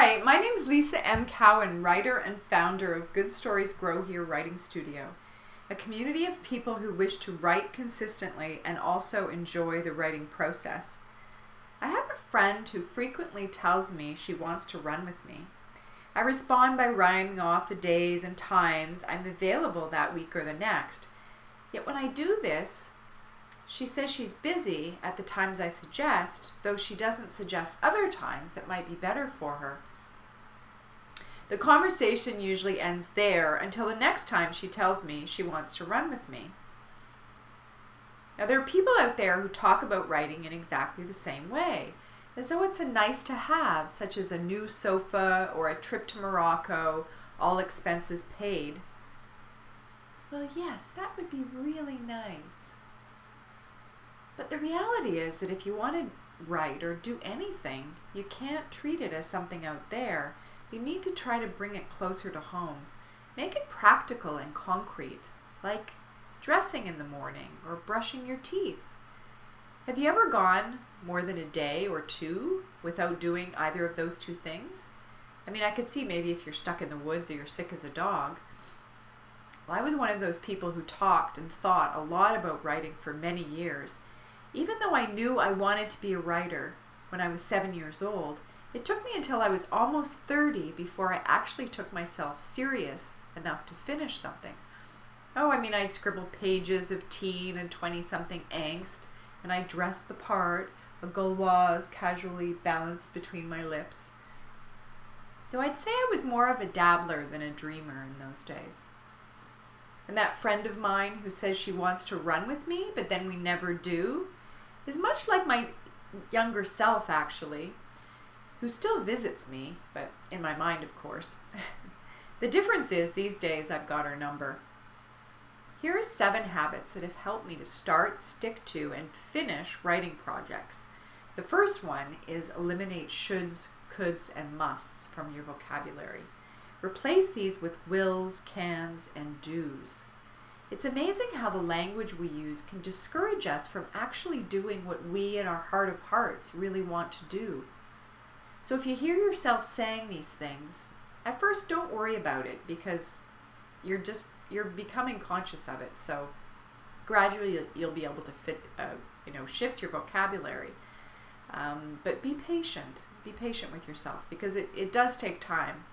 Hi, my name is Lissa M. Cowan, writer and founder of Good Stories Grow Here Writing Studio, a community of people who wish to write consistently and also enjoy the writing process. I have a friend who frequently tells me she wants to run with me. I respond by rhyming off the days and times I'm available that week or the next. Yet when I do this, she says she's busy at the times I suggest, though she doesn't suggest other times that might be better for her. The conversation usually ends there until the next time she tells me she wants to run with me. Now, there are people out there who talk about writing in exactly the same way, as though it's a nice to have, such as a new sofa or a trip to Morocco, all expenses paid. Well, yes, that would be really nice. But the reality is that if you want to write or do anything, you can't treat it as something out there. You need to try to bring it closer to home. Make it practical and concrete, like dressing in the morning or brushing your teeth. Have you ever gone more than a day or two without doing either of those two things? I mean, I could see maybe if you're stuck in the woods or you're sick as a dog. Well, I was one of those people who talked and thought a lot about writing for many years. Even though I knew I wanted to be a writer when I was 7 years old, it took me until I was almost 30 before I actually took myself serious enough to finish something. I'd scribble pages of teen and 20-something angst, and I dressed the part, a gauloise casually balanced between my lips. Though I'd say I was more of a dabbler than a dreamer in those days. And that friend of mine who says she wants to run with me, but then we never do, is much like my younger self, actually, who still visits me, but in my mind, of course. The difference is, these days, I've got her number. Here are 7 habits that have helped me to start, stick to, and finish writing projects. The first one is eliminate shoulds, coulds, and musts from your vocabulary. Replace these with wills, cans, and do's. It's amazing how the language we use can discourage us from actually doing what we in our heart of hearts really want to do. So if you hear yourself saying these things, at first don't worry about it because you're becoming conscious of it. So gradually you'll be able to shift your vocabulary. But be patient. Be patient with yourself because it does take time.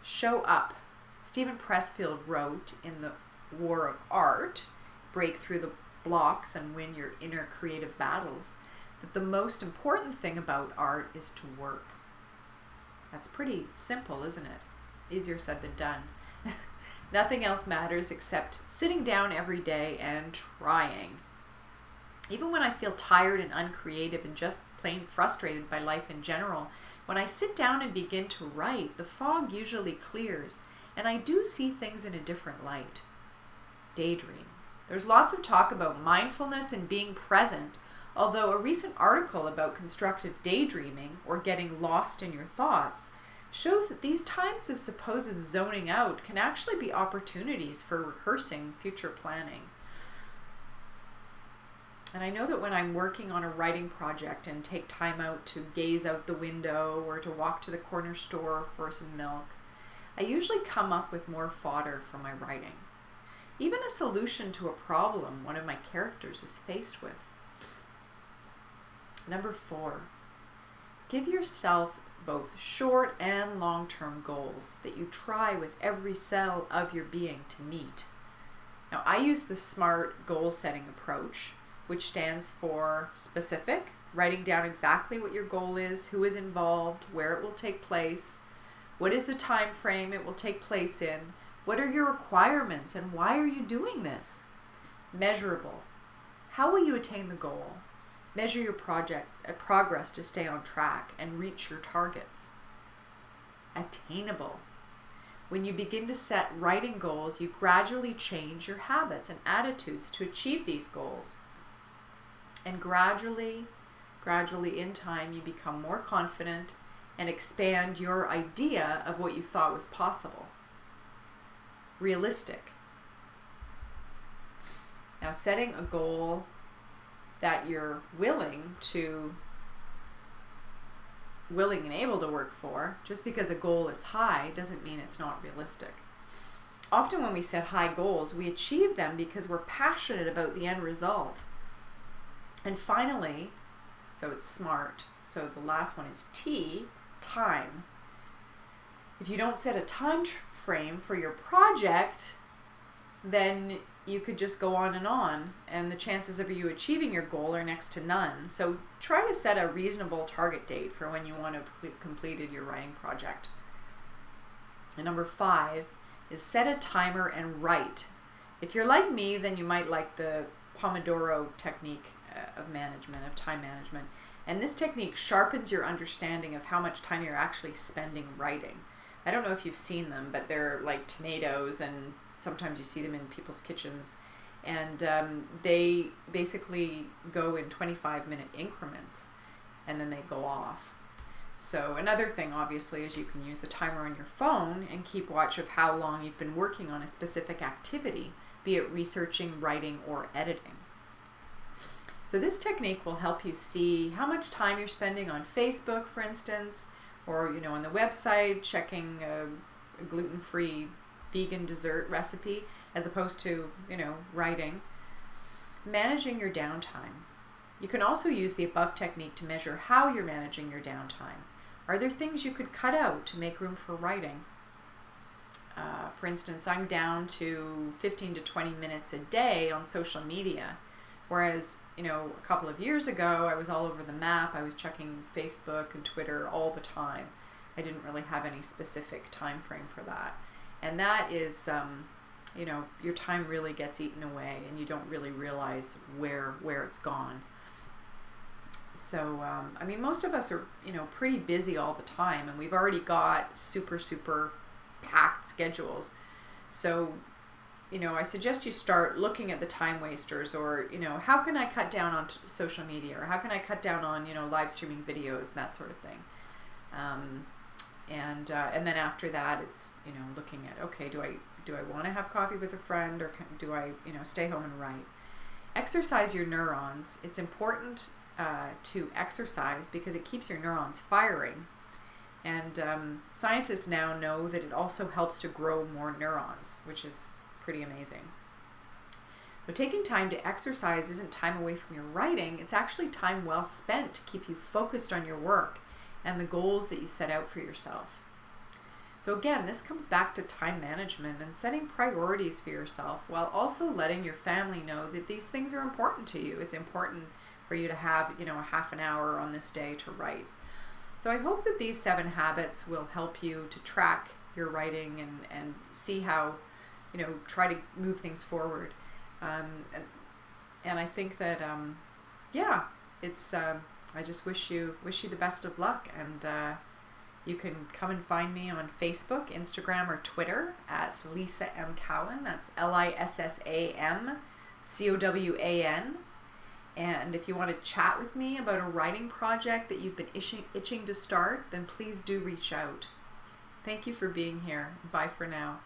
Show up. Stephen Pressfield wrote in The War of Art, Break Through the Blocks and Win Your Inner Creative Battles, that the most important thing about art is to work. That's pretty simple, isn't it? Easier said than done. Nothing else matters except sitting down every day and trying. Even when I feel tired and uncreative and just plain frustrated by life in general, when I sit down and begin to write, the fog usually clears, and I do see things in a different light. Daydream. There's lots of talk about mindfulness and being present, although a recent article about constructive daydreaming, or getting lost in your thoughts, shows that these times of supposed zoning out can actually be opportunities for rehearsing future planning. And I know that when I'm working on a writing project and take time out to gaze out the window or to walk to the corner store for some milk, I usually come up with more fodder for my writing. Even a solution to a problem one of my characters is faced with. Number 4, give yourself both short and long-term goals that you try with every cell of your being to meet. Now, I use the SMART goal-setting approach, which stands for specific, writing down exactly what your goal is, who is involved, where it will take place, what is the time frame it will take place in, what are your requirements, and why are you doing this? Measurable. How will you attain the goal? Measure your progress to stay on track and reach your targets. Attainable. When you begin to set writing goals, you gradually change your habits and attitudes to achieve these goals. And gradually in time, you become more confident and expand your idea of what you thought was possible. Realistic. Now, setting a goal that you're willing to willing and able to work for. Just because a goal is high doesn't mean it's not realistic. Often when we set high goals, we achieve them because we're passionate about the end result. And finally, so it's SMART. So the last one is T, time. If you don't set a time frame for your project, then you could just go on, and the chances of you achieving your goal are next to none. So try to set a reasonable target date for when you want to have completed your writing project. And number 5 is set a timer and write. If you're like me, then you might like the Pomodoro technique of time management. And this technique sharpens your understanding of how much time you're actually spending writing. I don't know if you've seen them, but they're like tomatoes, and sometimes you see them in people's kitchens. And they basically go in 25-minute increments, and then they go off. So another thing, obviously, is you can use the timer on your phone and keep watch of how long you've been working on a specific activity, be it researching, writing, or editing. So this technique will help you see how much time you're spending on Facebook, for instance, or on the website checking a gluten-free vegan dessert recipe, as opposed to writing. Managing your downtime. You can also use the above technique to measure how you're managing your downtime. Are there things you could cut out to make room for writing? For instance, I'm down to 15 to 20 minutes a day on social media. Whereas, a couple of years ago, I was all over the map. I was checking Facebook and Twitter all the time. I didn't really have any specific time frame for that. And that is, your time really gets eaten away, and you don't really realize where it's gone. So, most of us are, pretty busy all the time, and we've already got super, super packed schedules. So, I suggest you start looking at the time wasters, or, how can I cut down on social media, or how can I cut down on, live streaming videos, that sort of thing. And then after that, it's, looking at, okay, do I want to have coffee with a friend, or do I, stay home and write? Exercise your neurons. It's important to exercise because it keeps your neurons firing. And scientists now know that it also helps to grow more neurons, which is pretty amazing. So taking time to exercise isn't time away from your writing. It's actually time well spent to keep you focused on your work and the goals that you set out for yourself. So again, this comes back to time management and setting priorities for yourself, while also letting your family know that these things are important to you. It's important for you to have, a half an hour on this day to write. So I hope that these 7 habits will help you to track your writing and see how, try to move things forward. And I think that, it's, I just wish you the best of luck, and you can come and find me on Facebook, Instagram, or Twitter at Lissa M. Cowan. That's LISSAM COWAN. And if you want to chat with me about a writing project that you've been itching to start, then please do reach out. Thank you for being here. Bye for now.